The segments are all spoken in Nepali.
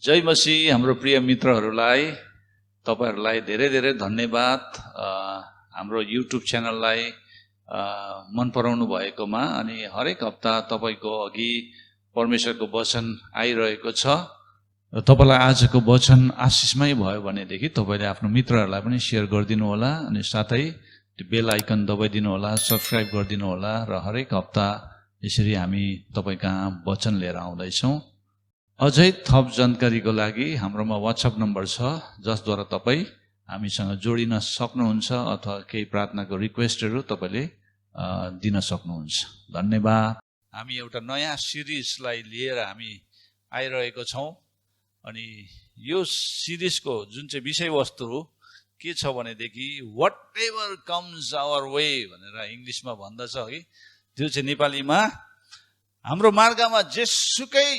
जय मसीह। हाम्रो प्रिय मित्रहरूलाई तपाईहरुलाई धेरै धेरै धन्यवाद। हाम्रो युट्युब च्यानललाई मन पराउनु भएकोमा अनि हरेक हप्ता तपाईको अघि परमेश्वरको वचन आइरहेको छ र तपाईलाई आजको वचन आशिषमय भयो भनेदेखि तपाईले आफ्नो मित्रहरूलाई पनि शेयर गरिदिनु होला अनि साथै बेल आइकन दबाइदिनु होला, सब्स्क्राइब गरिदिनु होला र हरेक हप्ता यसरी हामी तपाई कहाँ वचन लिएर आउँदै छौं। अझै थप जानकारीको लागि हाम्रोमा WhatsApp नम्बर छ जसद्वारा तपाई हामीसँग जोडिन सक्नुहुन्छ अथवा केही प्रार्थनाको रिक्वेस्टहरू तपाईले दिन सक्नुहुन्छ। धन्यवाद। हामी एउटा नयाँ सिरिजलाई लिएर हामी आइरहेको छौं अनि यो सिरिजको जुन चाहिँ विषयवस्तु के छ भनेदेखि whatever comes our way भनेर इंग्लिशमा भन्दछ है। त्यो चाहिँ नेपालीमा हाम्रो मार्गमा जेसुकै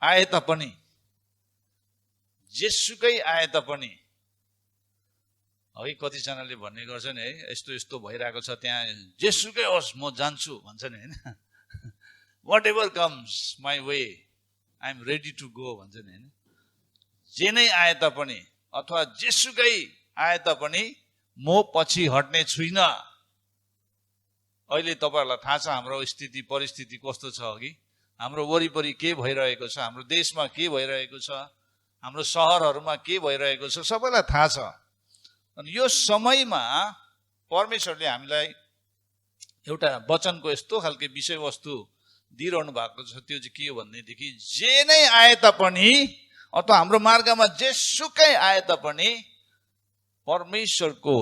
आए तापनि है, कतिजनाले भन्ने गर्छन् है यस्तो यस्तो भइरहेको छ त्यहाँ जेसुकै होस् म जान्छु भन्छन् हैन। Whatever comes my way I am ready to go भन्छन् हैन। जे नै आए तापनि अथवा जेसुकै आए तापनि म पछि हट्ने छुइन। अहिले तपाईहरुलाई थाहा छ हाम्रो स्थिति परिस्थिति कस्तो छ अघि, हाम्रो वरिपरि के भइरहेको छ, हाम्रो देशमा के भइरहेको छ, हाम्रो शहरहरुमा के भइरहेको छ सबैलाई थाहा छ। अनि यो समयमा परमेश्वरले हामीलाई एउटा वचनको यस्तो खालको विषयवस्तु दिइरहनु भएको छ। त्यो चाहिँ के हो भन्नेदेखि जे नै आए तापनि अथवा हाम्रो मार्गमा जेसुकै आए तापनि परमेश्वरको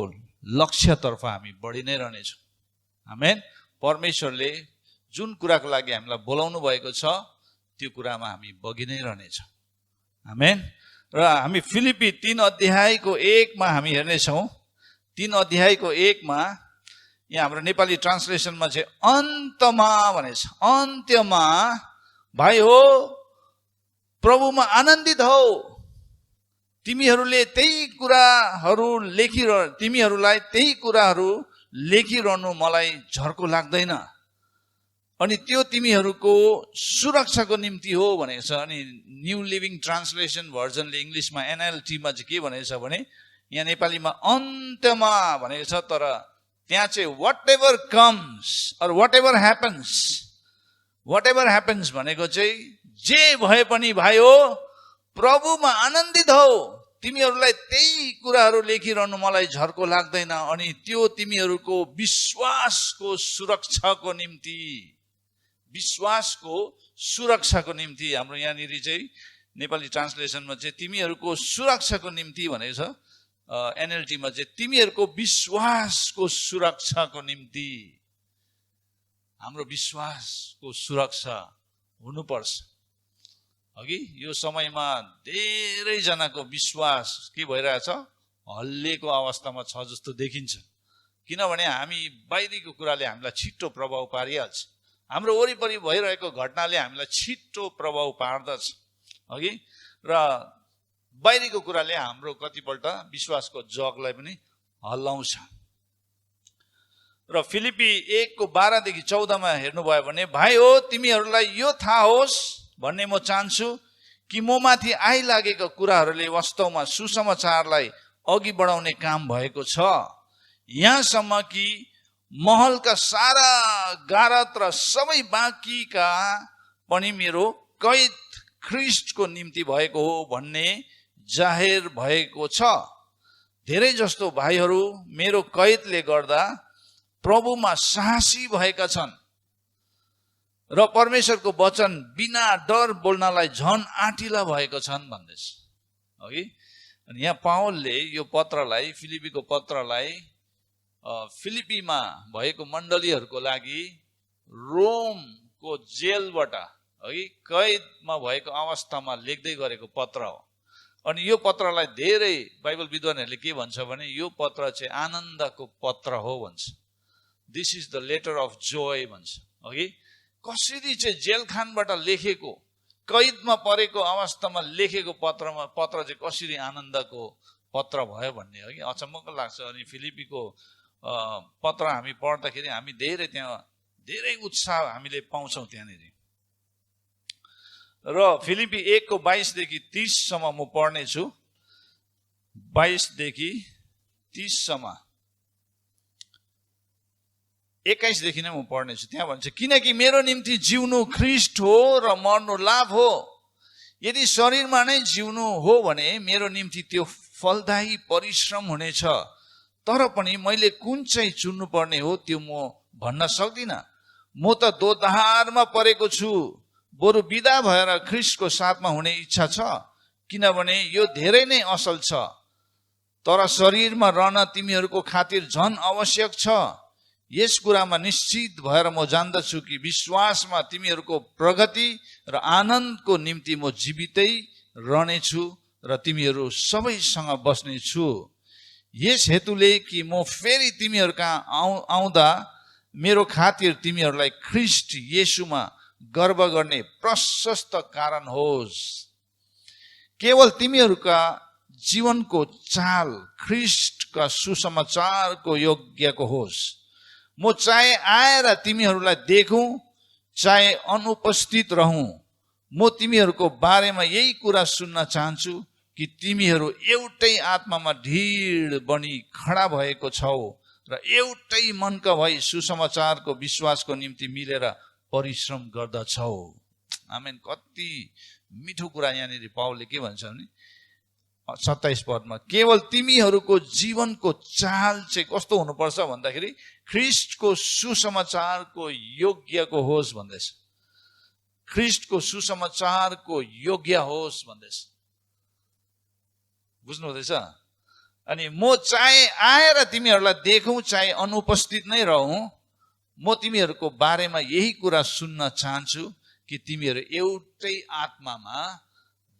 लक्ष्यतर्फ हामी बढी नै रहनेछौँ। आमेन। परमेश्वरले जुन कुराको लागि हामीलाई बोलाउनु भएको छ त्यो कुरामा हामी बगि नै रहनेछौँ। आमेन। र हामी फिलिपी 3 अध्यायको 1 मा हामी हेर्नेछौँ। 3 अध्यायको 1 मा यहाँ हाम्रो नेपाली ट्रान्सलेसनमा चाहिँ अन्तमा भनेछ। अन्त्यमा भाइ हो प्रभुमा आनन्दित हौ। तिमीहरूलाई त्यही कुराहरू लेखिरहनु मलाई झर्को लाग्दैन अनि त्यो तिमीहरूको सुरक्षाको निम्ति हो भनेको छ। अनि न्यू लिभिङ ट्रान्सलेसन भर्जनले इंग्लिशमा NLT मा चाहिँ के भनेको छ भने यहाँ नेपालीमा अन्त्यमा भनेको छ, तर त्यहाँ चाहिँ whatever comes or whatever happens भनेको चाहिँ जे भए पनि भाइ हो प्रभुमा आनन्दित हौ। तिमीहरूलाई त्यही कुराहरू लेखिरहनु मलाई झर्को लाग्दैन अनि त्यो तिमीहरूको विश्वासको सुरक्षाको निम्ति हाम्रो यहाँनिर चाहिँ नेपाली ट्रान्सलेसनमा चाहिँ तिमीहरूको सुरक्षाको निम्ति भनेको छ। NLT मा चाहिँ तिमीहरूको विश्वासको सुरक्षाको निम्ति। हाम्रो विश्वासको सुरक्षा हुनुपर्छ। अघि यो समयमा धेरै जनाको विश्वास के भइरहेछ, हल्लिएको अवस्थामा छ जस्तो देखिन्छ। किनभने हामी बाहिरीको कुराले हामीलाई छिट्टो प्रभाव पारिहाल्छ। हाम्रो वरिपरि भइरहेको घटनाले हामीलाई छिट्टो प्रभाव पार्दछ अघि, र बाहिरीको कुराले हाम्रो कतिपल्ट विश्वासको जगलाई पनि हल्लाउँछ। र फिलिपी 1 को 12 देखि 14 मा हेर्नुभयो भने भाइ हो तिमीहरूलाई यो थाहा होस् भन्ने म चाहन्छु कि म माथि आइलागेका कुराहरूले वास्तवमा सुसमाचारलाई अघि बढाउने काम भएको छ। यहाँसम्म कि महलका सारा गारत र सबै बाँकीका पनि मेरो कैद ख्रीष्टको निम्ति भएको हो भन्ने जाहेर भएको छ। धेरै जस्तो भाइहरू मेरो कैदले गर्दा प्रभुमा साहसी भएका छन् र परमेश्वरको वचन बिना डर बोल्नलाई झन आँटिला भएका छन् भन्दैछ अघि। अनि यहाँ पावलले यो पत्रलाई, फिलिपीको पत्रलाई फिलिपीमा भएको मण्डलीहरूको लागि रोमको जेलबाट है कैदमा भएको अवस्थामा लेख्दै गरेको पत्र हो। अनि यो पत्रलाई धेरै बाइबल विद्वानहरूले के भन्छ भने यो पत्र चाहिँ आनन्दको पत्र हो भन्छ। This is the letter of joy भन्छ अघि। कसरी चाहिँ जेलखानबाट लेखेको, कैदमा परेको अवस्थामा लेखेको पत्र चाहिँ कसरी आनन्दको पत्र भयो भन्ने हो कि अचम्मको लाग्छ। अनि फिलिपीको पत्र हामी पढ्दाखेरि हामी धेरै उत्साह हामीले पाउँछौँ त्यहाँनिर। र फिलिपी 1:22 देखि 30 सम्म म पढ्ने छु। 22 देखि 30 सम्म, 21 देखि नै म पढ्ने छु। त्यहाँ भन्छ, किनकि मेरो निम्ति जिउनु ख्रीष्ट हो र मर्नु लाभ हो। यदि शरीरमा नै जिउनु हो भने मेरो निम्ति त्यो फलदायी परिश्रम हुनेछ। तर पनि मैले कुन चाहिँ चुन्नु पर्ने हो त्यो म भन्न सक्दिनँ। म त दोधारमा परेको छु, बरु बिदा भएर ख्रीष्टको साथमा हुने इच्छा छ, किनभने यो धेरै नै असल छ। तर शरीरमा रहन तिमीहरूको खातिर झन आवश्यक छ। यस कुरामा निश्चित भएर म जान्दछु कि विश्वासमा तिमीहरूको प्रगति र आनन्दको निम्ति म जीवितै रहनेछु र तिमीहरू सबैसँग बस्नेछु। यस हेतुले कि म फेरि तिमीहरू कहाँ आउँदा मेरो खातिर तिमीहरूलाई ख्रीष्ट येशूमा गर्व गर्ने प्रशस्त कारण होस्। केवल तिमीहरूका जीवनको चाल ख्रीष्टका सुसमाचारको योग्यको होस्। म चाहे आएर तिमीहरूलाई देखौं, चाहे अनुपस्थित रहूं, म तिमीहरूको बारेमा यही कुरा सुन्न चाहन्छु कि तिमीहरू एउटै आत्मामा ढिड बनी खडा भएको छौ र एउटै मनका भई सुसमाचारको विश्वासको निम्ति मिलेर परिश्रम गर्दछौ। आमेन। कति मिठो कुरा यहाँनिर पावलले के भन्छ भने 27 पदमा, केवल तिमीहरूको जीवनको चाल चाहिँ कस्तो हुनुपर्छ भन्दाखेरि ख्रीष्टको सुसमाचारको योग्यको होस् भन्दैछ। ख्रीष्टको सुसमाचारको योग्य होस् भन्दैछ। बुझ्नु हुँदैछ? अनि म चाहे आएर तिमीहरूलाई देखौं, चाहे अनुपस्थित नै रहूं, म तिमीहरूको बारेमा यही कुरा सुन्न चाहन्छु कि तिमीहरू एउटै आत्मामा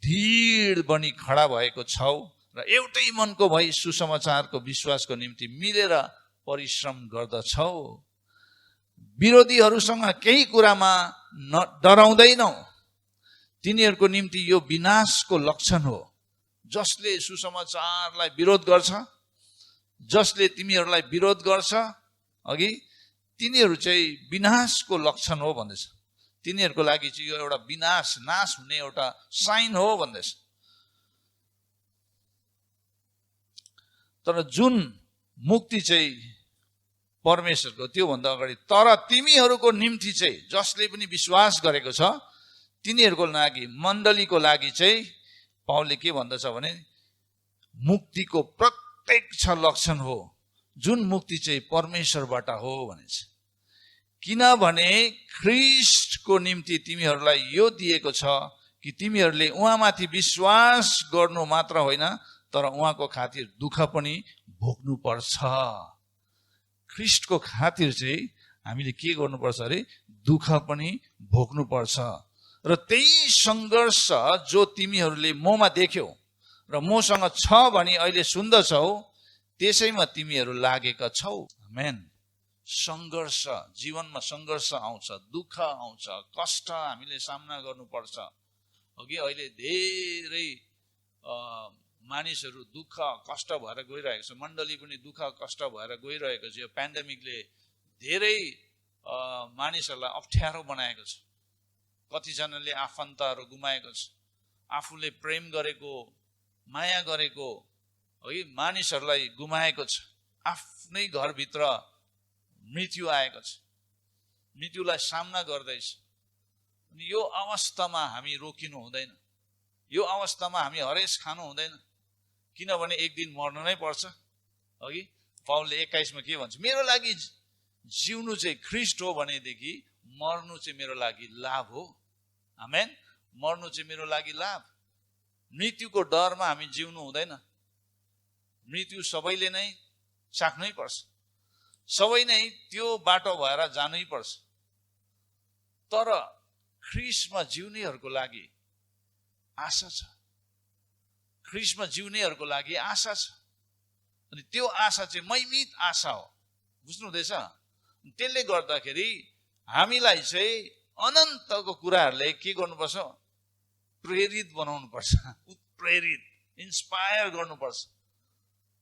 ढिड बनी खडा भएको छौ र एउटै मनको भई सुसमाचारको विश्वासको निम्ति मिलेर परिश्रम गर्दछौ। विरोधीहरूसँग केही कुरामा डराउँदैनौ। तिनीहरूको निम्ति यो विनाशको लक्षण हो। जसले सुसमाचारलाई विरोध गर्छ, जसले तिमीहरूलाई विरोध गर्छ अघि, तिनीहरू चाहिँ विनाशको लक्षण हो भन्दैछ। तिनीहरूको लागि चाहिँ यो एउटा विनाश, नाश हुने एउटा साइन हो भन्दैछ। तर जुन मुक्ति चाहिँ परमेश्वरको, त्योभन्दा अगाडि तर तिमीहरूको निम्ति चाहिँ, जसले पनि विश्वास गरेको छ तिनीहरूको लागि, मण्डलीको लागि चाहिँ पावलले के भन्दछ भने मुक्तिको प्रत्यक्ष लक्षण हो। जुन मुक्ति चाहिँ परमेश्वरबाट हो भनेछ। किनभने ख्रीष्टको निम्ति तिमीहरूलाई यो दिएको छ कि तिमीहरूले उहाँमाथि विश्वास गर्नु मात्र होइन, तर उहाँको खातिर दुःख पनि भोग्नु पर्छ। ख्रीष्टको खातिर चाहिँ हामीले के गर्नुपर्छ अरे? दुःख पनि भोग्नु पर्छ। र त्यही सङ्घर्ष जो तिमीहरूले ममा देख्यौ र मसँग छ भनी अहिले सुन्दछौ, त्यसैमा तिमीहरू लागेका छौ। आमेन। सङ्घर्ष, जीवनमा सङ्घर्ष आउँछ, दुःख आउँछ, कष्ट हामीले सामना गर्नुपर्छ। अघि अहिले धेरै मानिसहरू दुःख कष्ट भएर गइरहेको छ। मण्डली पनि दुःख कष्ट भएर गइरहेको छ। यो पेन्डेमिकले धेरै मानिसहरूलाई अप्ठ्यारो बनाएको छ। कतिजनाले आफन्तहरू गुमाएको छ। आफूले प्रेम गरेको, माया गरेको है मानिसहरूलाई गुमाएको छ। आफ्नै घरभित्र मृत्यु आएको छ। मृत्युलाई सामना गर्दैछ। अनि यो अवस्थामा हामी रोकिनु हुँदैन। यो अवस्थामा हामी हरेस खानु हुँदैन। किनभने एक दिन मर्नु नै पर्छ। अघि पावलले 21 मा के भन्छ? मेरो लागि जिउनु चाहिँ ख्रीष्ट हो भनेदेखि मर्नु चाहिँ मेरो लागि लाभ हो। आमेन। मर्नु चाहिँ मेरो लागि लाभ। मृत्युको डरमा हामी जिउनु हुँदैन। मृत्यु सबैले नै चाख्नै पर्छ। सबै नै त्यो बाटो भएर जानै पर्छ। तर ख्रीष्टमा जिउनेहरूको लागि आशा छ। ख्रीष्टमा जिउनेहरूको लागि आशा छ। अनि त्यो आशा चाहिँ महिमित आशा हो। बुझ्नु हुँदैछ? त्यसले गर्दाखेरि हामीलाई चाहिँ अनन्तको कुराहरूले के गर्नुपर्छ? प्रेरित बनाउनु पर्छ। उत्प्रेरित, इन्स्पायर गर्नुपर्छ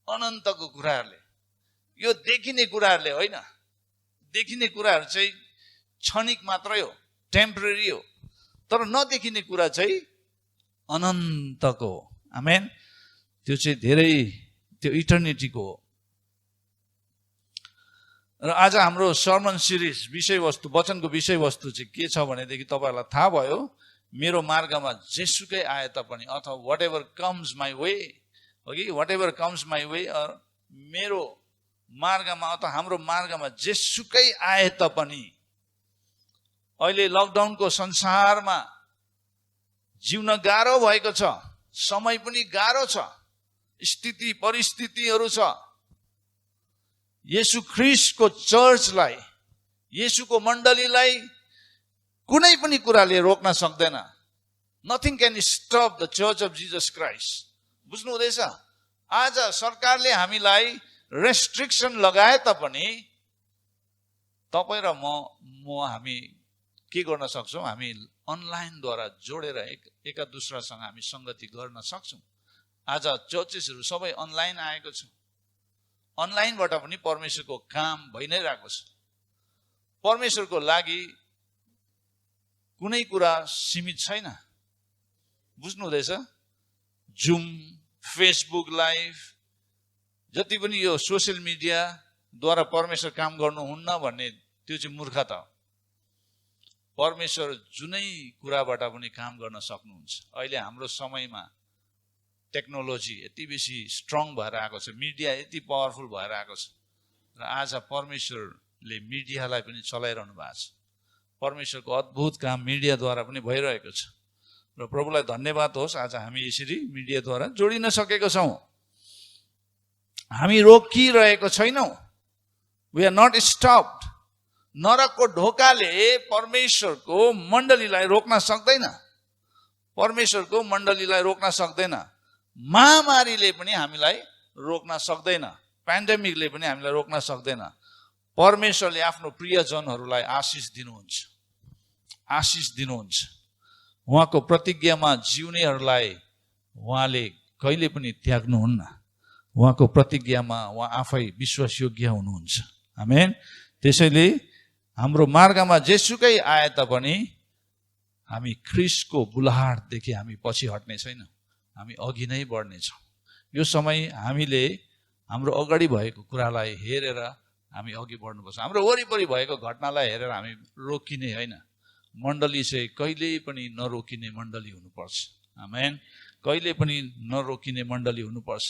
अनन्तको कुराहरूले। यो देखिने कुराहरूले होइन। देखिने कुराहरू चाहिँ क्षणिक मात्रै हो, टेम्परेरी हो। तर नदेखिने कुरा चाहिँ अनन्तको हो। आमेन। त्यो चाहिँ धेरै त्यो इटर्निटीको हो। र आज हाम्रो सर्मन सिरिज विषयवस्तु, वचनको विषयवस्तु चाहिँ के छ भनेदेखि तपाईँहरूलाई थाहा भयो, मेरो मार्गमा जेसुकै आए तापनि, अथवा whatever comes my way, हो कि whatever comes my way, मेरो मार्गमा अथवा हाम्रो मार्गमा जेसुकै आए तापनि, अहिले लकडाउनको संसारमा जिउन गाह्रो भएको छ, समय पनि गाह्रो छ, स्थिति परिस्थितिहरू छ। येशू ख्रीष्टको चर्चलाई, येशूको मण्डलीलाई कुनै पनि कुराले रोक्न सक्दैन। Nothing can stop the church of Jesus Christ. बुझ्नु हुँदैछ? आज सरकारले हामीलाई रेस्ट्रिक्सन लगाए तापनि तपाईँ र हामी के गर्न सक्छौँ? हामी अनलाइनद्वारा जोडेर एका दुसरासँग हामी संगति गर्न सक्छौँ। आज चर्चेसहरू सबै अनलाइन आएको छ। अनलाइनबाट पनि परमेश्वरको काम भइ नै रहेको छ। परमेश्वरको लागि कुनै कुरा सीमित छैन। बुझ्नु हुँदैछ? जुम, फेसबुक लाइभ, जति पनि यो सोसियल मिडियाद्वारा परमेश्वर काम गर्नुहुन्न भन्ने त्यो चाहिँ मूर्खता हो। परमेश्वर जुनै कुराबाट पनि काम गर्न सक्नुहुन्छ। अहिले हाम्रो समयमा टेक्नोलोजी यति बेसी स्ट्रङ भएर आएको छ, मिडिया यति पावरफुल भएर आएको छ, र आज परमेश्वरले मिडियालाई पनि चलाइरहनु भएको छ। परमेश्वरको अद्भुत काम मिडियाद्वारा पनि भइरहेको छ र प्रभुलाई धन्यवाद होस्, आज हामी यसरी मिडियाद्वारा जोडिन सकेको छौँ। हामी रोकिरहेको छैनौँ। We are not stopped. नरकको ढोकाले परमेश्वरको मण्डलीलाई रोक्न सक्दैन। परमेश्वरको मण्डलीलाई रोक्न सक्दैन। महामारीले पनि हामीलाई रोक्न सक्दैन। पेन्डेमिकले पनि हामीलाई रोक्न सक्दैन। परमेश्वरले आफ्नो प्रियजनहरूलाई आशिष दिनुहुन्छ, आशिष दिनुहुन्छ। उहाँको प्रतिज्ञामा जिउनेहरूलाई उहाँले कहिले पनि त्याग्नुहुन्न। उहाँको प्रतिज्ञामा उहाँ आफै विश्वासयोग्य हुनुहुन्छ। आमेन। त्यसैले हाम्रो मार्गमा जेसुकै आए तापनि हामी ख्रीष्टको बुलाहाटदेखि हामी पछि हट्ने छैनौँ, हामी अघि नै बढ्नेछौँ। यो समय हामीले हाम्रो अगाडि भएको कुरालाई हेरेर हामी अघि बढ्नुपर्छ। हाम्रो वरिपरि भएको घटनालाई हेरेर हामी रोकिने होइन। मण्डली चाहिँ कहिल्यै पनि नरोकिने मण्डली हुनुपर्छ। आमेन। कहिले पनि नरोकिने मण्डली हुनुपर्छ।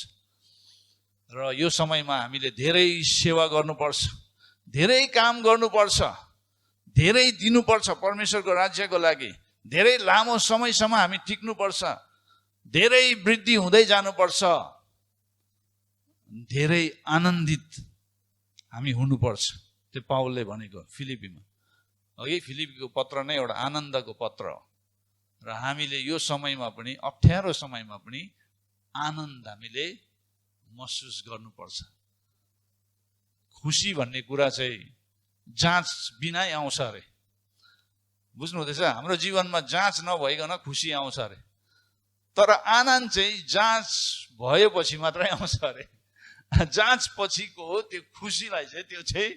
र यो समयमा हामीले धेरै सेवा गर्नुपर्छ, धेरै काम गर्नुपर्छ, धेरै दिनुपर्छ परमेश्वरको राज्यको लागि। धेरै लामो समयसम्म हामी टिक्नुपर्छ, धेरै वृद्धि हुँदै जानुपर्छ, धेरै आनन्दित हामी हुनुपर्छ। त्यो पावलले भनेको फिलिपीमा, अघि फिलिपीको पत्र नै एउटा आनन्दको पत्र हो। र हामीले यो समयमा पनि, अप्ठ्यारो समयमा पनि आनन्द हामीले महसुस गर्नुपर्छ। खुसी भन्ने कुरा चाहिँ जाँच बिना आउँछ अरे। बुझ्नु हुँदैछ? हाम्रो जीवनमा जाँच नभइकन खुसी आउँछ अरे, तर आनन्द चाहिँ जाँच भएपछि मात्रै आउँछ अरे। जाँच पछिको त्यो खुसीलाई चाहिँ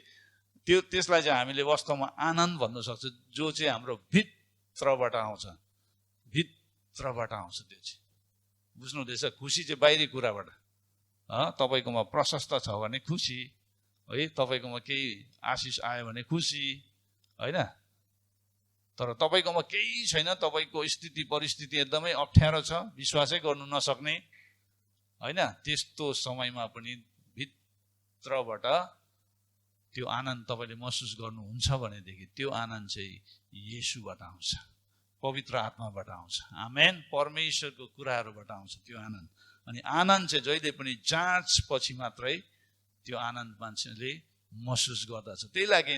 त्यसलाई चाहिँ हामीले वास्तवमा आनन्द भन्न सक्छौँ, जो चाहिँ हाम्रो भित्रबाट आउँछ, भित्रबाट आउँछ त्यो चाहिँ। बुझ्नु हुँदैछ? खुसी चाहिँ बाहिरी कुराबाट, तपाईँकोमा प्रशस्त छ भने खुसी है, तपाईँकोमा केही आशिष आयो भने खुसी होइन। तर तपाईँकोमा केही छैन, तपाईँको स्थिति परिस्थिति एकदमै अप्ठ्यारो छ, विश्वासै गर्नु नसक्ने होइन, त्यस्तो समयमा पनि भित्रबाट त्यो आनन्द तपाईँले महसुस गर्नुहुन्छ भनेदेखि त्यो आनन्द चाहिँ येशूबाट आउँछ, पवित्र आत्माबाट आउँछ। आमेन। परमेश्वरको कुराहरूबाट आउँछ त्यो आनन्द। अनि आनन्द चाहिँ जहिले पनि जाँच पछि मात्रै त्यो आनन्द मान्छेले महसुस गर्दछ। त्यही लागि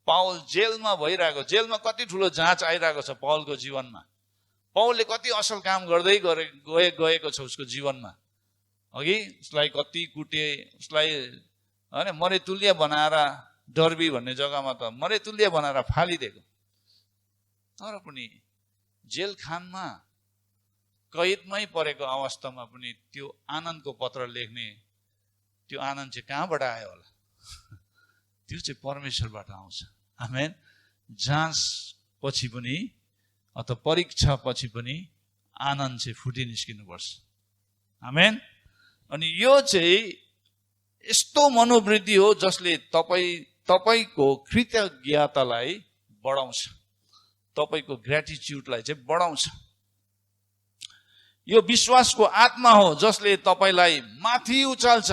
पावल जेलमा भइरहेको, जेलमा कति ठुलो जाँच आइरहेको छ पावलको जीवनमा। पावलले कति असल काम गर्दै गएको छ उसको जीवनमा। अघि उसलाई कति कुटे, उसलाई होइन मरेतुल्य बनाएर, डर्बी भन्ने जग्गामा त मरेतुल्य बनाएर फालिदिएको। तर पनि जेल खानमा कैदमै परेको अवस्थामा पनि त्यो आनन्दको पत्र लेख्ने त्यो आनन्द चाहिँ कहाँबाट आयो होला? त्यो चाहिँ परमेश्वरबाट आउँछ। आमेन। जाँच पछि पनि अथवा परीक्षा पछि पनि आनन्द चाहिँ फुटी निस्किनुपर्छ। आमेन। अनि यो चाहिँ यस्तो मनोवृत्ति हो जसले तपाईको कृतज्ञतालाई बढाउँछ, तपाईको ग्र्याटिट्युडलाई चाहिँ बढाउँछ। यो विश्वासको आत्मा हो जसले तपाईलाई माथि उचाल्छ।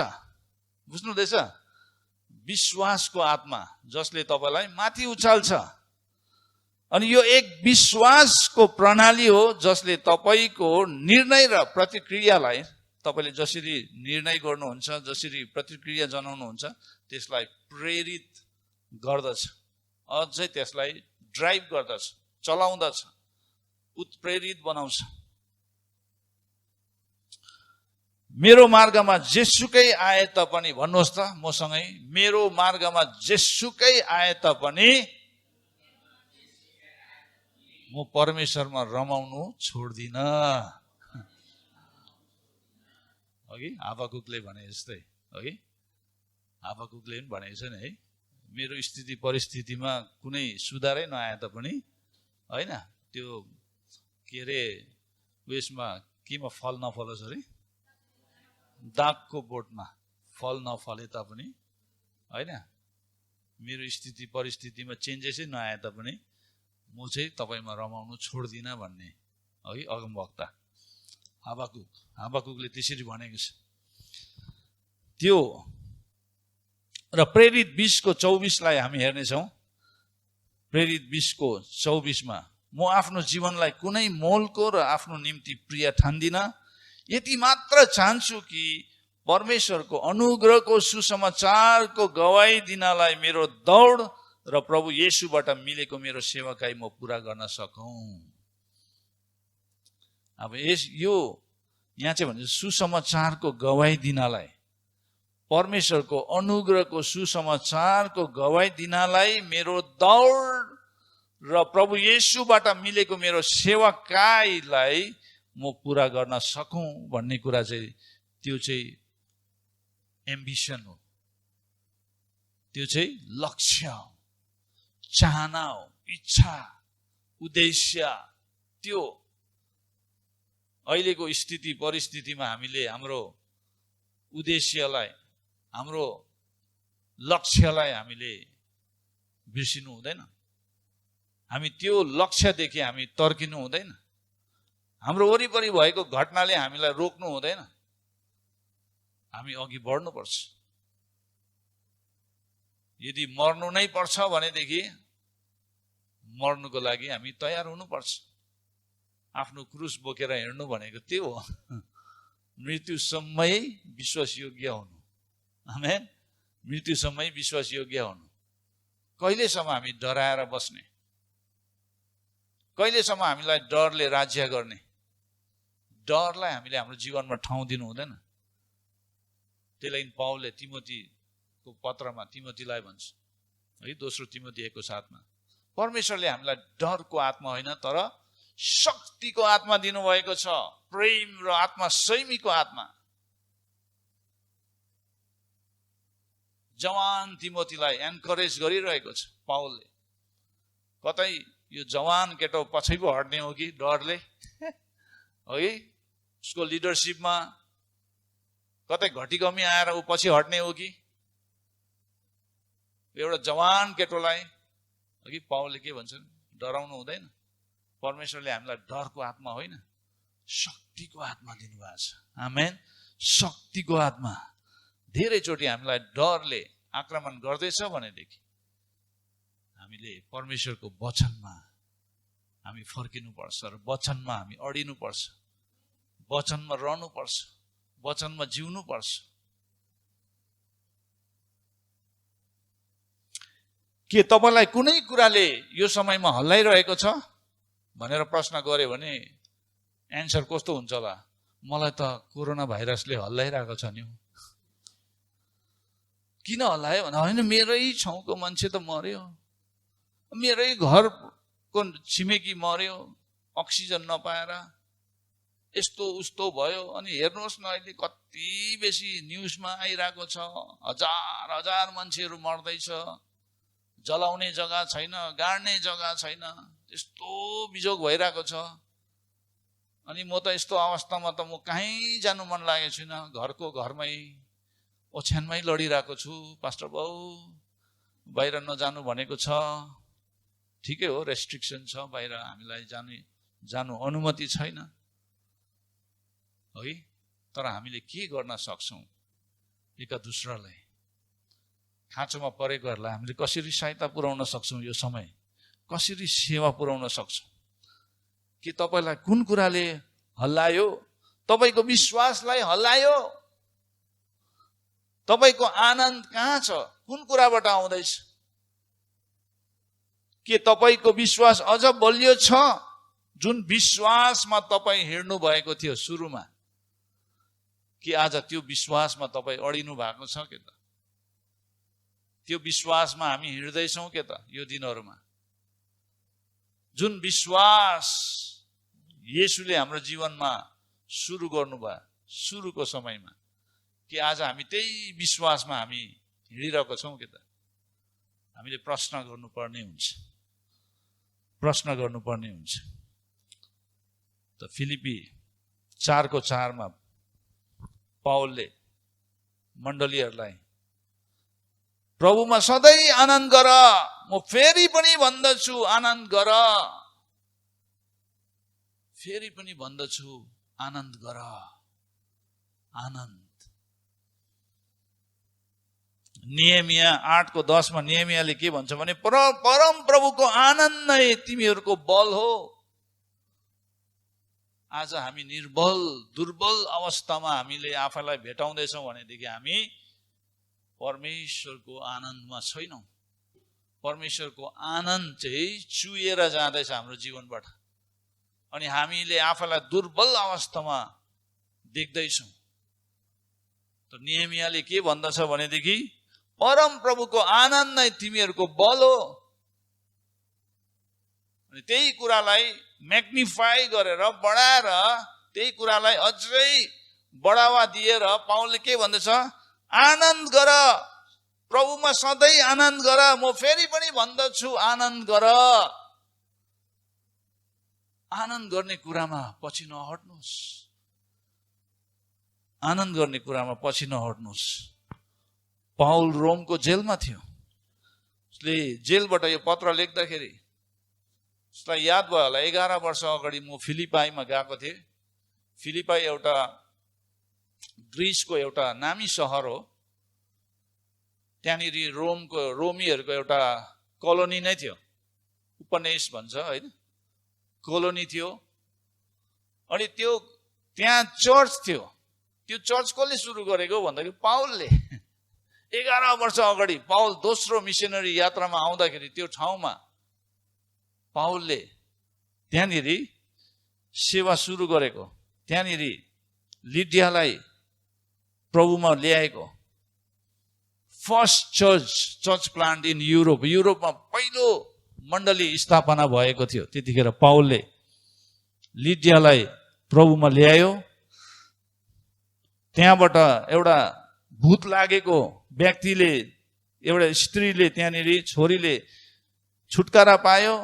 बुझ्नु हुँदैछ? विश्वासको आत्मा जसले तपाईलाई माथि उचाल्छ। अनि यो एक विश्वासको प्रणाली हो जसले तपाईको निर्णय र प्रतिक्रियालाई, तपाईले जसरी निर्णय गर्नुहुन्छ, जसरी प्रतिक्रिया जनाउनुहुन्छ, त्यसलाई प्रेरित गर्दछ, अझै त्यसलाई ड्राइभ गर्दछ, चलाउँदछ, उत्प्रेरित बनाउँछ। मेरो मार्गमा जेसुकै आए तापनि, भन्नुहोस् त मसँगै, मेरो मार्गमा जेसुकै आए तापनि म परमेश्वरमा रमाउनु छोड्दिन। अघि हाबाकुकले भने जस्तै, अघि हाबाकुकले पनि भनेको छ नि है, मेरो स्थिति परिस्थितिमा कुनै सुधारै नआए तापनि होइन, त्यो के अरे उयसमा केमा फल नफलोस् अरे, दागको बोटमा फल नफले तापनि होइन, मेरो स्थिति परिस्थितिमा चेन्जेसै नआए तापनि म चाहिँ तपाईमा रमाउनु छोड्दिन भन्ने है अगमवक्ता हाबाकुकले त्यसरी भनेको छ। त्यो र प्रेरित 20:24 हामी हेर्नेछौँ। प्रेरित 20:24 म आफ्नो जीवनलाई कुनै मोलको र आफ्नो निम्ति प्रिय ठान्दिन, यति मात्र चाहन्छु कि परमेश्वरको अनुग्रहको सुसमाचारको गवाई दिनलाई मेरो दौड र प्रभु येशूबाट मिलेको मेरो सेवाकाई म पूरा गर्न सकौं। अब यो यहाँ चाहिँ भन्छ सुसमाचारको गवाई दिनलाई, परमेश्वरको अनुग्रहको सुसमाचारको गवाई दिनलाई मेरो दौड र प्रभु येशूबाट मिलेको मेरो सेवाकाईलाई म पूरा गर्न सकौं भन्ने कुरा चाहिँ त्यो चाहिँ एम्बिसन हो, त्यो चाहिँ लक्ष्य हो, चाहना हो, इच्छा, उद्देश्य। त्यो अहिलेको स्थिति परिस्थितिमा हामीले हाम्रो उद्देश्यलाई, हाम्रो लक्ष्यलाई हामीले बिर्सिनु हुँदैन। हामी त्यो लक्ष्यदेखि हामी तर्किनु हुँदैन। हाम्रो वरिपरि भएको घटनाले हामीलाई रोक्नु हुँदैन। हामी अघि बढ्नुपर्छ। यदि मर्नु नै पर्छ भनेदेखि मर्नुको लागि हामी तयार हुनुपर्छ। आफ्नो क्रुस बोकेर हिँड्नु भनेको त्यो हो, मृत्युसम्मै विश्वासयोग्य हुनु। आमेन। मृत्युसम्मै विश्वासयोग्य हुनु। कहिलेसम्म हामी डराएर बस्ने? कहिलेसम्म हामीलाई डरले राज्य गर्ने? डरलाई हामीले हाम्रो जीवनमा ठाउँ दिनु हुँदैन। त्यही लागि पाउलले तिमोथीको पत्रमा तिमोथीलाई भन्छ है, दोस्रो तिमोथी 1:7 परमेश्वरले हामीलाई डरको आत्मा होइन तर शक्तिको आत्मा दिनुभएको छ, प्रेम र आत्मा संयमीको आत्मा। जवान तिमोथीलाई एन्करेज गरिरहेको छ पाउलले। कतै यो जवान केटो पछि पो हट्ने हो कि डरले है, उसको लिडरसिपमा कतै घटी कमी आएर ऊ पछि हट्ने हो कि? एउटा जवान केटोलाई अघि पाउलले के भन्छन्? डराउनु हुँदैन। परमेश्वरले हामीलाई डरको आत्मा होइन, शक्तिको आत्मा दिनुभएको छ। आमेन। शक्तिको आत्मा। धेरैचोटि हामीलाई डरले आक्रमण गर्दैछ भनेदेखि हामीले परमेश्वरको वचनमा हामी फर्किनुपर्छ र वचनमा हामी अडिनुपर्छ, वचनमा रहनुपर्छ, वचनमा जिउनुपर्छ। के तपाईलाई कुनै कुराले यो समयमा हल्लाइरहेको छ भनेर प्रश्न गरे भने एन्सर कस्तो हुन्छ होला? मलाई त कोरोना भाइरसले हल्लाइरहेको छ नि। किन हल्लायो भने होइन मेरै छाउको मान्छे त मर्यो, मेरै घरको छिमेकी मर्यो अक्सिजन नपाएर, यस्तो उस्तो भयो। अनि हेर्नुहोस् न अहिले कति बेसी न्युजमा आइरहेको छ, हजार हजार मान्छेहरू मर्दैछ, जलाउने जग्गा छैन, गाड्ने जग्गा छैन, यस्तो बिजोग भइरहेको छ। अनि म त यस्तो अवस्थामा त म कहीँ जानु मन लागेको छैन, घरको घरमै ओछ्यानमै लडिरहेको छु। पास्टर बाउ बाहिर नजानु भनेको छ, ठिकै हो, रेस्ट्रिक्सन छ, बाहिर हामीलाई जानु अनुमति छैन है। तर हामीले के गर्न सक्छौँ? एका दुस्रालाई, खाँचोमा परेकोहरूलाई हामीले कसरी सहायता पुर्याउन सक्छौँ? यो समय कसरी सेवा पुर्याउन सक्छौँ? कि तपाईँलाई कुन कुराले हल्लायो? तपाईँको विश्वासलाई हल्लायो? तपाईँको आनन्द कहाँ छ? कुन कुराबाट आउँदैछ? के तपाईँको विश्वास अझ बलियो छ? जुन विश्वासमा तपाईँ हिँड्नु भएको थियो सुरुमा, कि आज त्यो विश्वासमा तपाईँ अडिनु भएको छ के त? त्यो विश्वासमा हामी हिँड्दैछौँ के त? यो दिनहरूमा जुन विश्वास येशूले हाम्रो जीवनमा सुरु गर्नुभयो सुरुको समयमा, कि आज हामी त्यही विश्वासमा हामी हिँडिरहेको छौँ के त? हामीले प्रश्न गर्नुपर्ने हुन्छ। त फिलिपी 4:4 पावलले मण्डलीहरूलाई प्रभुमा सधैँ आनन्द गर, म फेरि पनि भन्दछु आनन्द गर, फेरि पनि भन्दछु आनन्द गर। आनन्द। नेहेमिया 8:10 नेहेमियाले के भन्छ भने, परम प्रभुको आनन्द नै तिमीहरूको बल हो। आज हामी निर्बल दुर्बल अवस्थामा हामीले आफैलाई भेटाउँदैछौँ भनेदेखि हामी परमेश्वरको आनन्दमा छैनौँ। परमेश्वरको आनन्द चाहिँ चुहिएर जाँदैछ हाम्रो जीवनबाट, अनि हामीले आफैलाई दुर्बल अवस्थामा देख्दैछौँ। त नेहेमियाले के भन्दछ भनेदेखि, परम प्रभुको आनन्द नै तिमीहरूको बल हो। अनि त्यही कुरालाई म्याग्निफाई गरेर, बढाएर, त्यही कुरालाई अझै बढावा दिएर पावलले के भन्दछ? आनन्द गर, प्रभुमा सधैँ आनन्द गर, म फेरि पनि भन्दछु आनन्द गर। आनन्द गर्ने कुरामा पछि नहट्नुहोस्। आनन्द गर्ने कुरामा पछि नहट्नुहोस्। पाउल रोमको जेलमा थियो। उसले जेलबाट यो पत्र लेख्दाखेरि उसलाई याद भयो होला, 11 वर्ष अगाडि म फिलिपाईमा गएको थिएँ। फिलिपाई एउटा ग्रिसको एउटा नामी सहर हो। त्यहाँनिर रोमीहरूको एउटा कोलोनी नै थियो, उपनिवेश भन्छ होइन, कोलोनी थियो। अनि त्यहाँ चर्च थियो। त्यो चर्च कसले सुरु गरेको भन्दाखेरि पाउलले। 11 वर्ष अगाडि पाउल दोस्रो मिसनरी यात्रामा आउँदाखेरि त्यो ठाउँमा पाउलले त्यहाँनिर सेवा सुरु गरेको, त्यहाँनिर लिडियालाई प्रभुमा ल्याएको first church plant in Europe. युरोपमा पहिलो मण्डली स्थापना भएको थियो। त्यतिखेर पाउलले लिडियालाई प्रभुमा ल्यायो। त्यहाँबाट एउटा भूत लागेको व्यक्तिले, एउटा स्त्रीले, त्यहाँनिर छोरीले छुटकारा पायो।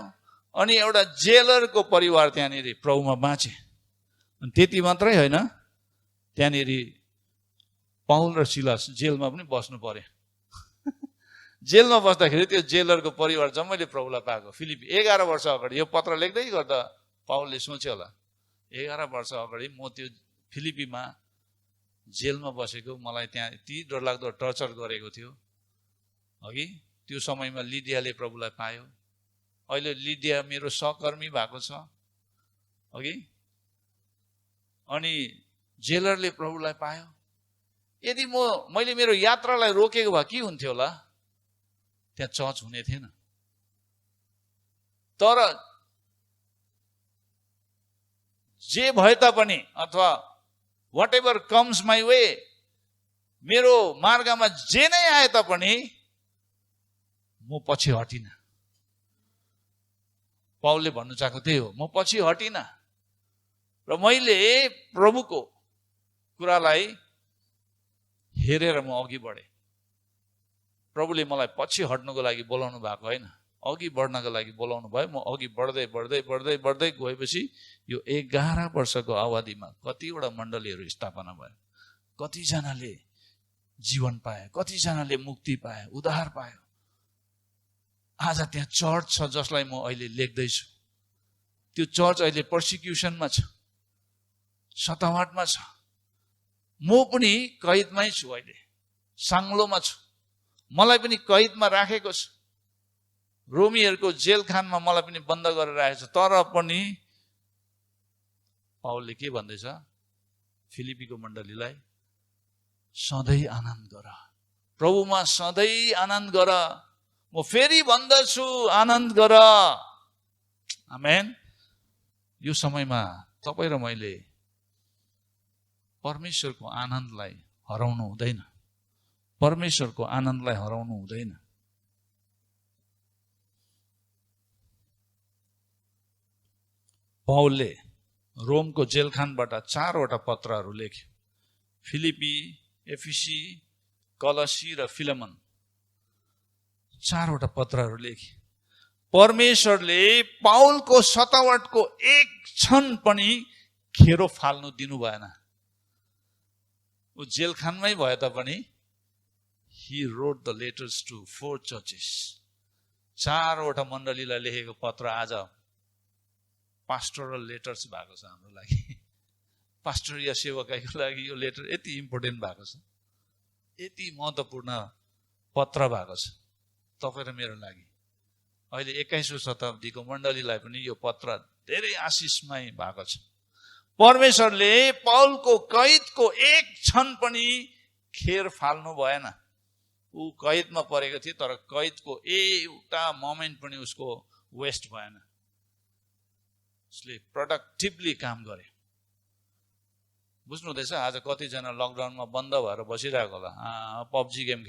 अनि एउटा जेलरको परिवार त्यहाँनिर प्रभुमा बाँचे। अनि त्यति मात्रै होइन, त्यहाँनिर पाउल र सिलास जेलमा पनि बस्नु पर्यो। जेलमा बस्दाखेरि त्यो जेलरको परिवार जम्मैले प्रभुलाई पाएको। फिलिपी 11 वर्ष अगाडि यो पत्र लेख्दै गर्दा पाउलले सोच्यो होला, 11 वर्ष अगाडि म त्यो फिलिपीमा जेलमा बसेको, मलाई त्यहाँ यति डरलाग्दो टर्चर गरेको थियो अघि। त्यो समयमा लिडियाले प्रभुलाई पायो। अहिले लिडिया मेरो सहकर्मी भएको छ अघि। अनि जेलरले प्रभुलाई पायो। यदि मैले मेरो यात्रालाई रोकेको भए के हुन्थ्यो होला? त्यहाँ चर्च हुने थिएन। तर जे भए तापनि, अथवा whatever comes my way, मेरो मार्गमा जे नै आए तापनि म पछि हटिन। पाउलले भन्नु चाहेको त्यही हो, म पछि हटिन। र मैले प्रभुको कुरालाई हेरेर म अघि बढेँ। प्रभुले मलाई पछि हट्नुको लागि बोलाउनु भएको होइन, अघि बढ्नको लागि बोलाउनु भयो। म अघि बढ्दै बढ्दै बढ्दै बढ्दै गएपछि यो 11 वर्षको अवधिमा कतिवटा मण्डलीहरू स्थापना भयो, कतिजनाले जीवन पाए, कतिजनाले मुक्ति पाए, उद्धार पायो। आज त्यहाँ चर्च छ जसलाई म अहिले लेख्दैछु। त्यो चर्च अहिले पर्सिक्युसनमा छ, सतावटमा छ। म पनि कैदमै छु, अहिले साङ्लोमा छु। मलाई पनि कैदमा राखेको छ, रोमीहरूको जेलखानमा मलाई पनि बन्द गरेर राखेको छ। तर पनि पाउलले के भन्दैछ फिलिपीको मण्डलीलाई? सधैँ आनन्द गर, प्रभुमा सधैँ आनन्द गर। म फेरि भन्दछु, आनन्द गर। आमेन। यो समयमा तपाईँ र मैले परमेश्वरको आनन्दलाई हराउनु हुँदैन, परमेश्वरको आनन्दलाई हराउनु हुँदैन। पाउलले रोमको जेलखानबाट 4वटा पत्रहरू लेख्यो। फिलिपी, एफिसी, कलसी र फिलेमन, 4वटा पत्रहरू लेखे। परमेश्वरले पाउलको सतावटको एक क्षण पनि खेरो फाल्नु दिनु भएन। ऊ जेलखानमै भए तापनि he wrote the letters to 4 churches. 4वटा मण्डलीलाई लेखेको पत्र आज पास्टोरल लेटर्स भएको छ हाम्रो लागि। पास्टरीय सेवकाईको लागि यो लेटर यति इम्पोर्टेन्ट भएको छ, यति महत्त्वपूर्ण पत्र भएको छ तपाईँ र मेरो लागि। अहिले 21औं शताब्दीको मण्डलीलाई पनि यो पत्र धेरै आशिषमय भएको छ। परमेश्वरले पाउलको कैदको एक क्षण पनि खेर फाल्नु भएन। ऊ कैदमा परेको थियो, तर कैदको एउटा मोमेन्ट पनि उसको वेस्ट भएन। उसले प्रोडक्टिभली काम गरे। बुझ्नु हुँदैछ? आज कतिजना लकडाउनमा बन्द भएर बसिरहेको होला, पब्जी गेम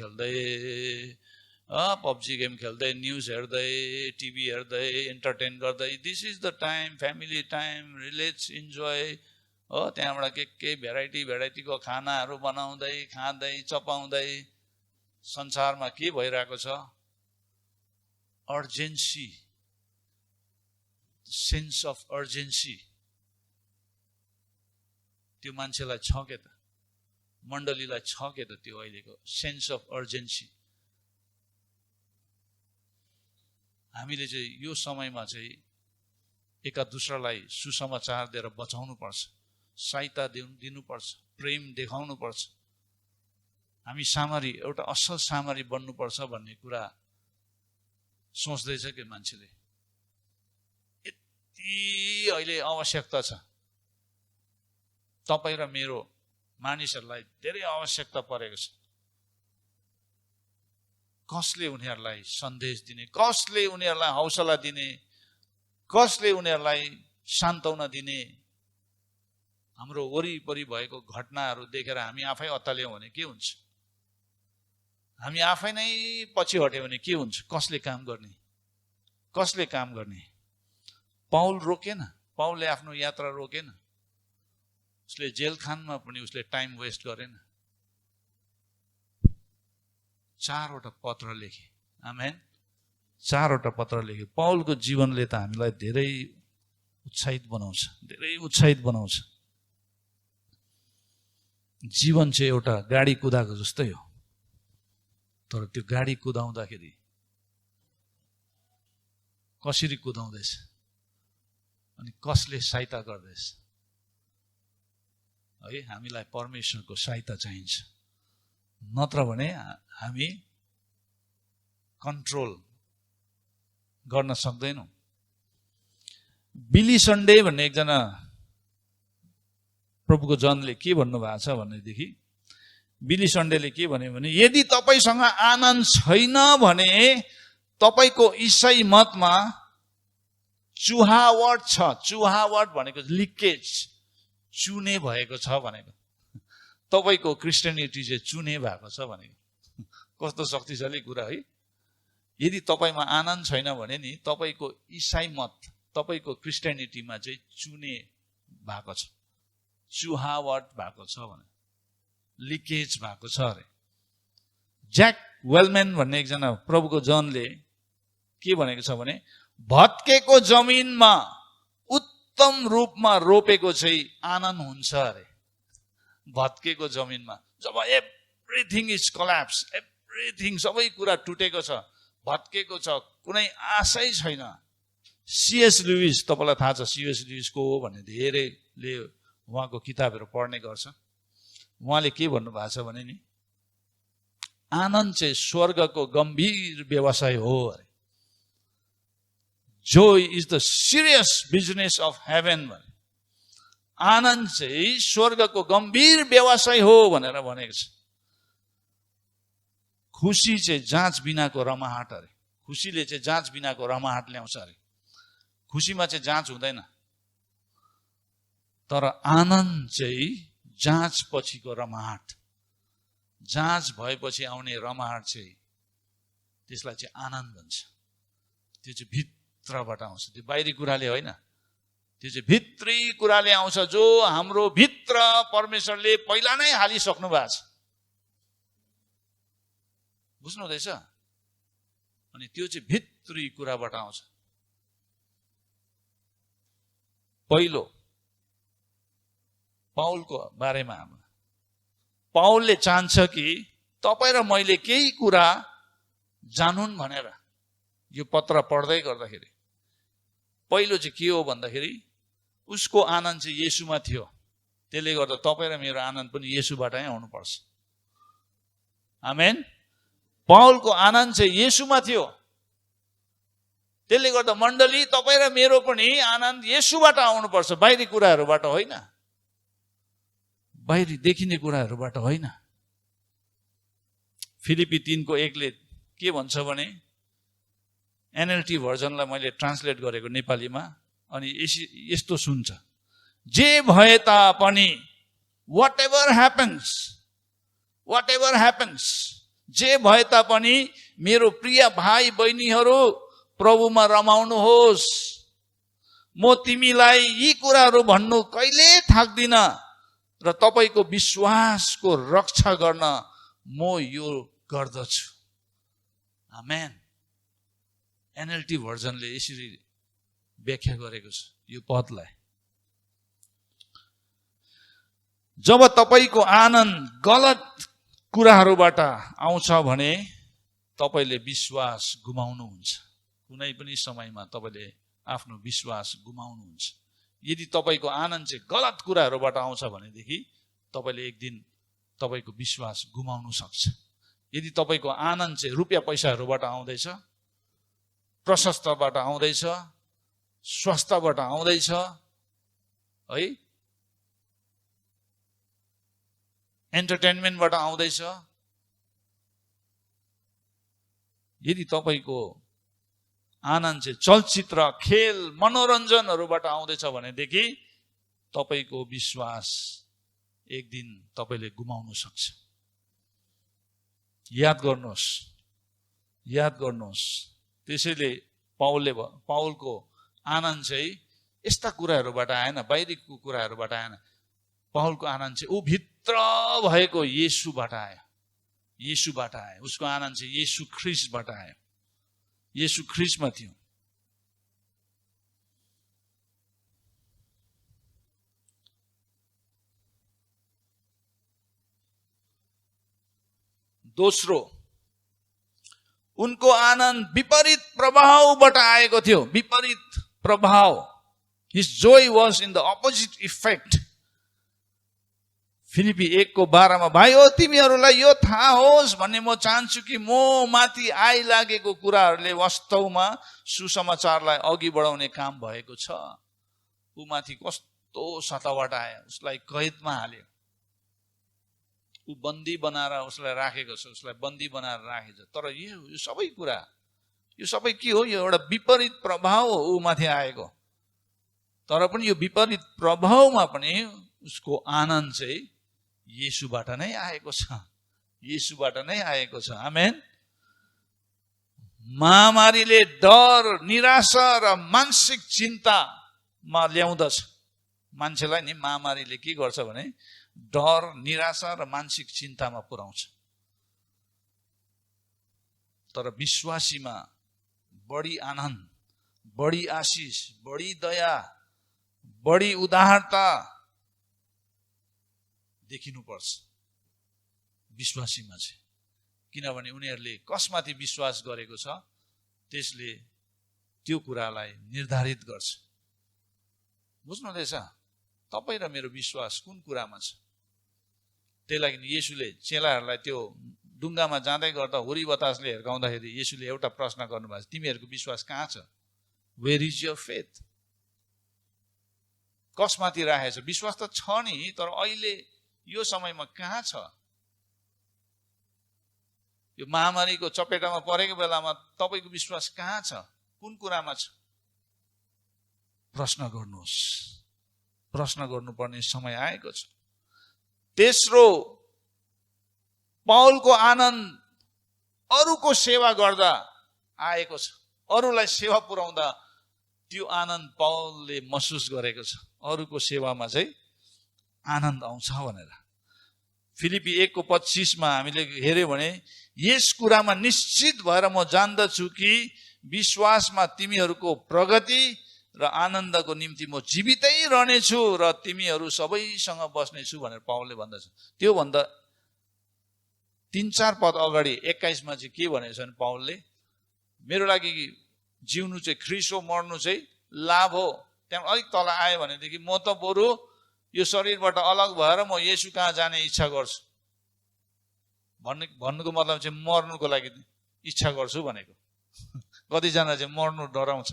खेल्दै, न्युज हेर्दै, टिभी हेर्दै, एन्टरटेन गर्दै। This is the time, family time, relates, enjoy. हो, त्यहाँबाट के भेराइटीको खानाहरू बनाउँदै, खाँदै, चपाउँदै। संसारमा के भइरहेको छ? अर्जेन्सी, सेन्स अफ अर्जेन्सी त्यो मान्छेलाई छ के त? मण्डलीलाई छ के त? त्यो अहिलेको सेन्स अफ अर्जेन्सी। हामीले चाहिँ यो समयमा चाहिँ एका दुस्रालाई सुसमाचार दिएर बचाउनु पर्छ, सहायता दिनुपर्छ, प्रेम देखाउनु पर्छ। हामी सामरी, एउटा असल सामरी बन्नुपर्छ भन्ने कुरा सोच्दैछ कि मान्छेले? यति अहिले आवश्यकता छ। तपाईँ र मेरो मानिसहरूलाई धेरै आवश्यकता परेको छ। कसले उनीहरूलाई सन्देश दिने, कसले उनीहरूलाई हौसला दिने, कसले उनीहरूलाई सान्त्वना दिने? हाम्रो वरिपरि भएको घटनाहरू देखेर हामी आफै अत्ताल्यौँ भने के हुन्छ? हामी आफै नै पछि हट्यौँ भने के हुन्छ? कसले काम गर्ने? कसले काम गर्ने? पाउल रोकेन, पाउलले आफ्नो यात्रा रोकेन। उसले जेलखानमा पनि उसले टाइम वेस्ट गरेन। 4वटा पत्र लेखे। आमेन। 4वटा पत्र लेखे। पाउलको जीवनले त हामीलाई धेरै उत्साहित बनाउँछ। जीवन चाहिँ एउटा गाडी कुदाएको जस्तै हो, तर त्यो गाडी कुदाउँदाखेरि कसरी कुदाउँदैछ अनि कसले सहायता गर्दैछ? है, हामीलाई परमेश्वरको सहायता चाहिन्छ, नत्र भने हामी कन्ट्रोल गर्न सक्दैनौँ। बिली सन्डे भन्ने एकजना प्रभुको जनले के भन्नुभएको छ भनेदेखि, बिली सन्डेले के भन्यो भने, यदि तपाईसँग आनन्द छैन भने तपाईको इसाई मतमा चुहावट छ। चुहावट भनेको लिकेज, चुने भएको छ भनेको। तपाईको क्रिस्चियनिटी चाहिँ चुने भएको छ भनेको। कस्तो शक्तिशाली कुरा है। यदि तपाईमा आनन्द छैन भने नि तपाईको इसाई मत, तपाईको क्रिस्चियनिटीमा चाहिँ चुने भएको छ, चुहावट भएको छ भने, लिकेज भएको छ अरे। ज्याक वेलम्यान भन्ने एकजना प्रभुको जनले के भनेको छ भने भत्केको जमिनमा उत्तम रूपमा रोपेको चाहिँ आनन्द हुन्छ अरे। भत्केको जमिनमा जब एभ्रिथिङ इज कल्याप्स, एभ्रिथिङ सबै कुरा टुटेको छ, भत्केको छ, कुनै आशै छैन। सीएस लुइस, तपाईँलाई थाहा छ सीएस लुइस को हो भन्ने, धेरैले उहाँको किताबहरू पढ्ने गर्छ। उहाँले के भन्नुभएको छ भने नि आनन्द चाहिँ स्वर्गको गम्भीर व्यवसाय हो अरे। Joy is the serious business of heaven भने। आनन्द चाहिँ स्वर्गको गम्भीर व्यवसाय हो भनेर भनेको छ। खुसी चाहिँ जाँच बिनाको रमाहाट अरे। खुसीले चाहिँ जाँच बिनाको रमाहाट ल्याउँछ अरे। खुसीमा चाहिँ जाँच हुँदैन, तर आनन्द चाहिँ जाँच पछिको रमाहाट, जाँच भएपछि आउने रमाहाट चाहिँ त्यसलाई चाहिँ आनन्द भन्छ। त्यो चाहिँ भित्रबाट आउँछ, त्यो बाहिरी कुराले होइन, त्यो चाहिँ भित्री कुराले आउँछ, जो हाम्रो भित्र परमेश्वरले पहिला नै हालिसक्नु भएको छ। बुझ्नु हुँदैछ? अनि त्यो चाहिँ भित्री कुराबाट आउँछ। पहिलो पाउलको बारेमा हाम्रो पाउलले चाहन्छ कि तपाईँ र मैले केही कुरा जानुन् भनेर यो पत्र पढ्दै गर्दाखेरि पहिलो चाहिँ के हो भन्दाखेरि उसको आनन्द चाहिँ येशूमा थियो। त्यसले गर्दा तपाईँ र मेरो आनन्द पनि येशूबाटै आउनुपर्छ। आमेन। पाउलको आनन्द चाहिँ येशूमा थियो। त्यसले गर्दा मण्डली तपाईँ र मेरो पनि आनन्द येशूबाट आउनुपर्छ, बाहिरी कुराहरूबाट होइन, बाहिरी देखिने कुराहरूबाट होइन। फिलिपी 3:1 के भन्छ भने, एनएलटी भर्जनलाई मैले ट्रान्सलेट गरेको नेपालीमा, अनि यस्तो सुन्छ, जे भए तापनि वाट एभर ह्यापन्स, जे भए तापनि मेरो प्रिय भाइ बहिनीहरू प्रभुमा रमाउनुहोस्। म तिमीलाई यी कुराहरू भन्नु कहिले थाक्दिन र तपाईको विश्वासको रक्षा गर्न म यो गर्दछु। आमेन। एनएलटी भर्जनले यसरी व्याख्या गरेको छ यो पदलाई। जब तपाईको आनन्द गलत कुराहरूबाट आउँछ भने तपाईले विश्वास गुमाउनुहुन्छ। कुनै पनि समयमा तपाईले आफ्नो विश्वास गुमाउनुहुन्छ। यदि तपाईको आनन्द चाहिँ गलत कुराहरूबाट आउँछ भनेदेखि तपाईले एक दिन तपाईको विश्वास गुमाउन सक्छ। यदि तपाईको आनन्द चाहिँ रुपियाँ पैसाहरूबाट आउँदैछ, प्रशस्तबाट आउँदैछ, स्वास्थ्यबाट आउँदैछ है, एन्टरटेनमेन्टबाट आउँदैछ, यदि तपाईको आनन्द चाहिँ चलचित्र, खेल, मनोरञ्जनहरूबाट आउँदैछ भनेदेखि तपाईको विश्वास एक दिन तपाईले गुमाउन सक्छ। याद गर्नुहोस्। त्यसैले पाउलको आनन्द चाहिँ यस्ता कुराहरूबाट आएन, बाहिरी कुराहरूबाट आएन। पाउलको आनन्द चाहिँ ऊ भित्र भएको येशूबाट आयो। उसको आनन्द चाहिँ येशू ख्रीष्टबाट आयो। येशू ख्रीष्टमा थियो। दोस्रो, उनको आनन्द विपरीत प्रभावबाट आएको थियो। विपरीत प्रभाव। His joy was in the opposite effect. Philippi 1:12 भाइ हो तिमीहरूलाई यो थाहा होस् भन्ने म चाहन्छु कि म माथि आइलागेको कुराहरूले वास्तवमा सुसमाचारलाई अघि बढाउने काम भएको छ। ऊ माथि कस्तो सताबाट आयो, उसलाई कैदमा हाल्यो, ऊ बन्दी बनाएर उसलाई राखेको छ, उसलाई बन्दी बनाएर राखेको छ। तर यो सबै कुरा, यो सबै के हो? यो एउटा विपरीत प्रभाव हो ऊ माथि आएको। तर पनि यो विपरीत प्रभावमा पनि उसको आनन्द चाहिँ येशूबाट नै आएको छ। येशूबाट नै आएको छ। आमेन। महामारीले डर, निराशा र मानसिक चिन्तामा ल्याउँदछ मान्छेलाई। नि महामारीले के गर्छ भने डर, निराशा र मानसिक चिन्तामा पुर्याउँछ। तर विश्वासीमा बढी आनन्द, बढी आशिष, बढी दया, बढी उदारता देखिनुपर्छ विश्वासीमा चाहिँ। किनभने उनीहरूले कसमाथि विश्वास गरेको छ त्यसले त्यो कुरालाई निर्धारित गर्छ। बुझ्नुहुँदैछ? तपाईँ र मेरो विश्वास कुन कुरामा छ? त्यही लागि येशूले चेलाहरूलाई त्यो डुङ्गामा जाँदै गर्दा हुरी बतासले हिर्काउँदाखेरि येशूले एउटा प्रश्न गर्नुभएको छ, तिमीहरूको विश्वास कहाँ छ? Where is your faith? कसमाथि राखेको छ? विश्वास त छ नि, तर अहिले यो समयमा कहाँ छ? यो महामारीको चपेटामा परेको बेलामा तपाईको विश्वास कहाँ छ? कुन कुरामा छ? प्रश्न गर्नुहोस्। प्रश्न गर्नुपर्ने समय आएको छ। तेस्रो, पौलको आनन्द अरूको सेवा गर्दा आएको छ। अरूलाई सेवा पुर्याउँदा त्यो आनन्द पौलले महसुस गरेको छ। अरूको सेवामा चाहिँ आनन्द आउँछ भनेर। फिलिपी 1:25 हामीले हेर्यो भने यस कुरामा निश्चित भएर म जान्दछु कि विश्वासमा तिमीहरूको प्रगति र आनन्दको निम्ति म जीवितै रहनेछु र तिमीहरू सबैसँग बस्नेछु भनेर पौलले भन्दछ। त्यो भन्दा 3-4 पद अगाडि 21 मा चाहिँ के भनेछ भने पौलले, मेरो लागि जिउनु चाहिँ ख्रीष्ट हो, मर्नु चाहिँ लाभ हो। त्यहाँ अलिक तल आयो भनेदेखि म त बरु यो शरीरबाट अलग भएर म येशू कहाँ जाने इच्छा गर्छु भन्नुको मतलब चाहिँ मर्नुको लागि इच्छा गर्छु भनेको। कतिजना चाहिँ मर्नु डराउँछ,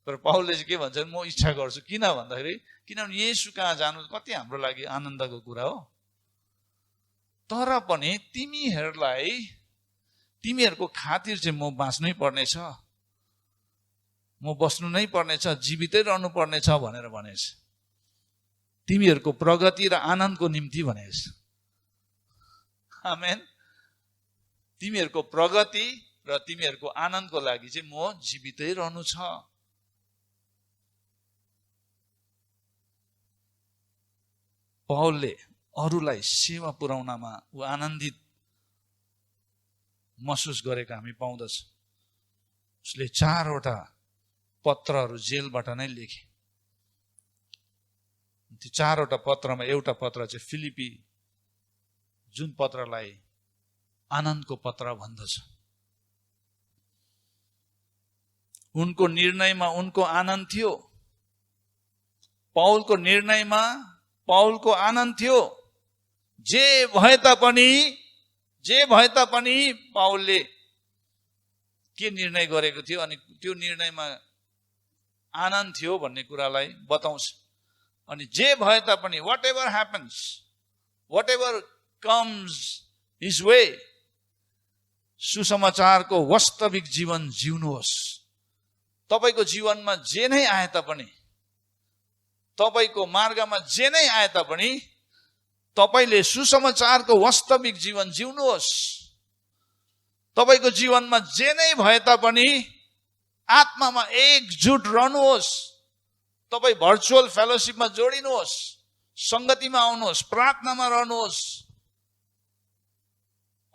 तर पौलले चाहिँ के भन्छ, म इच्छा गर्छु। किन भन्दाखेरि किनभने येशू कहाँ जानु कति हाम्रो लागि आनन्दको कुरा हो। तर पनि तिमीहरूलाई, तिमीहरूको खातिर चाहिँ म बाँच्नै पर्नेछ, म बस्नु नै पर्नेछ, जीवितै रहनु पर्नेछ भनेर भनेछ। तिमीहरूको प्रगति र आनन्दको निम्ति भनेछ। आमेन। तिमीहरूको प्रगति र तिमीहरूको आनन्दको लागि चाहिँ म जीवितै रहनु छ। पौलले अरूलाई सेवा पुर्याउनमा ऊ आनन्दित महसुस गरेको हामी पाउँदछ। उसले 4वटा पत्रहरू जेलबाट नै लेखे। त्यो 4वटा पत्रमा एउटा पत्र चाहिँ फिलिपी, जुन पत्रलाई आनन्दको पत्र भन्दछ। उनको निर्णयमा उनको आनन्द थियो। पौलको निर्णयमा पौलको आनन्द थियो। जे भए तापनि पौलले के निर्णय गरेको थियो अनि त्यो निर्णयमा आनन्द थियो भन्ने कुरालाई बताउँछ। अनि जे भए तापनि whatever happens, whatever comes his way, सुसमाचारको वास्तविक जीवन जिउनुहोस्। तपाईको जीवनमा जे नै आए तापनि, तपाईको मार्गमा जे नै आए तापनि तपाईले सुसमाचारको वास्तविक जीवन जिउनुहोस्। तपाईको जीवनमा जे नै भए तापनि आत्मामा एकजुट रहनुहोस्। तपाई भर्चुअल फेलोशिपमा जोडिनुहोस्, संगतिमा आउनुहोस्, प्रार्थनामा रहनुहोस्।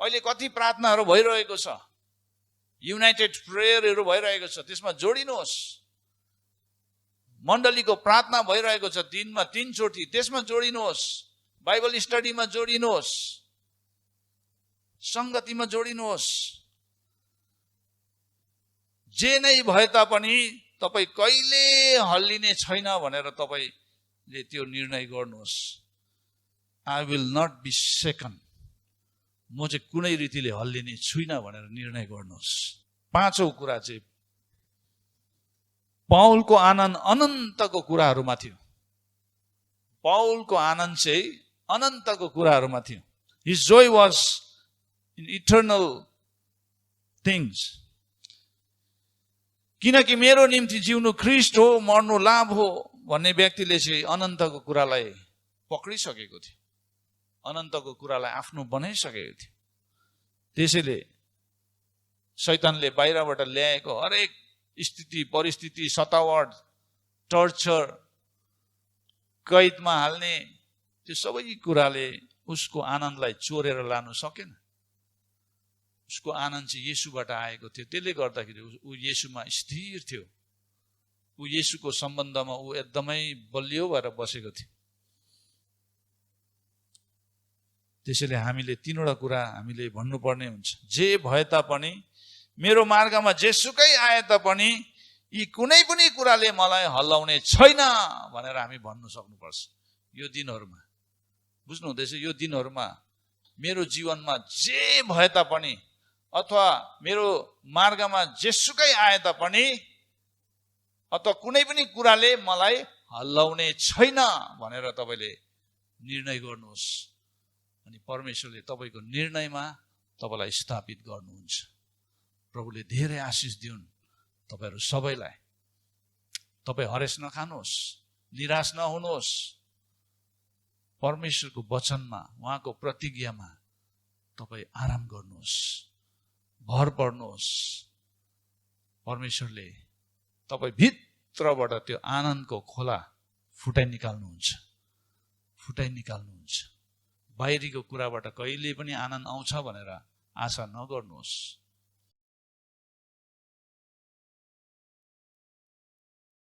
अहिले कति प्रार्थनाहरू भइरहेको छ, युनाइटेड प्रेयरहरू भइरहेको छ, त्यसमा जोडिनुहोस्। मण्डलीको प्रार्थना भइरहेको छ दिनमा 3 चोटि, त्यसमा जोडिनुहोस्। बाइबल स्टडीमा जोडिनुहोस्, संगतिमा जोडिनुहोस्। जे नै भए तापनि तपाई कहिले हल्लिने छैन भनेर तपाईले त्यो निर्णय गर्नुहोस्। I will not be shaken, म चाहिँ कुनै रीतिले हल्लिने छुइनँ भनेर निर्णय गर्नुहोस्। 5औं कुरा चाहिँ पौलको आनन्द अनन्तको कुराहरूमा थियो। पौलको आनन्द चाहिँ अनन्तको कुराहरूमा थियो। His joy was in eternal things. किनकि मेरो निम्ति जिउनु ख्रीष्ट हो, मर्नु लाभ हो भन्ने व्यक्तिले चाहिँ अनन्तको कुरालाई पक्रिसकेको थियो, अनन्तको कुरालाई आफ्नो बनाइसकेको थियो। त्यसैले शैतानले बाहिरबाट ल्याएको हरेक स्थिति परिस्थिति, सतावट, टर्चर, कैदमा हाल्ने, त्यो सबै कुराले उसको आनन्दलाई चोरेर लानु सकेन। उसको आनन्द चाहिँ येशूबाट आएको थियो। त्यसले गर्दाखेरि ऊ येशूमा स्थिर थियो। ऊ येशूको सम्बन्धमा ऊ एकदमै बलियो भएर बसेको थियो। त्यसैले हामीले तीनवटा कुरा हामीले भन्नुपर्ने हुन्छ। जे भए तापनि, मेरो मार्गमा जेसुकै आए तापनि यी कुनै पनि कुराले मलाई हल्लाउने छैन भनेर हामी भन्नु सक्नुपर्छ। यो दिनहरूमा बुझ्नु हुँदैछ, यो दिनहरूमा मेरो जीवनमा जे भए तापनि अथवा मेरो मार्गमा जेसुकै आए तापनि अथवा कुनै पनि कुराले मलाई हल्लाउने छैन भनेर तपाईँले निर्णय गर्नुहोस्। अनि परमेश्वरले तपाईँको निर्णयमा तपाईँलाई स्थापित गर्नुहुन्छ। प्रभुले धेरै आशिष दिउन् तपाईँहरू सबैलाई। तपाईँ हरेस नखानुहोस्, निराश नहुनुहोस्। परमेश्वरको वचनमा, उहाँको प्रतिज्ञामा तपाईँ आराम गर्नुहोस्, भर पर्नुहोस्। परमेश्वरले तपाईँ भित्रबाट त्यो आनन्दको खोला फुटाइ निकाल्नुहुन्छ। बाहिरीको कुराबाट कहिले पनि आनन्द आउँछ भनेर आशा नगर्नुहोस्।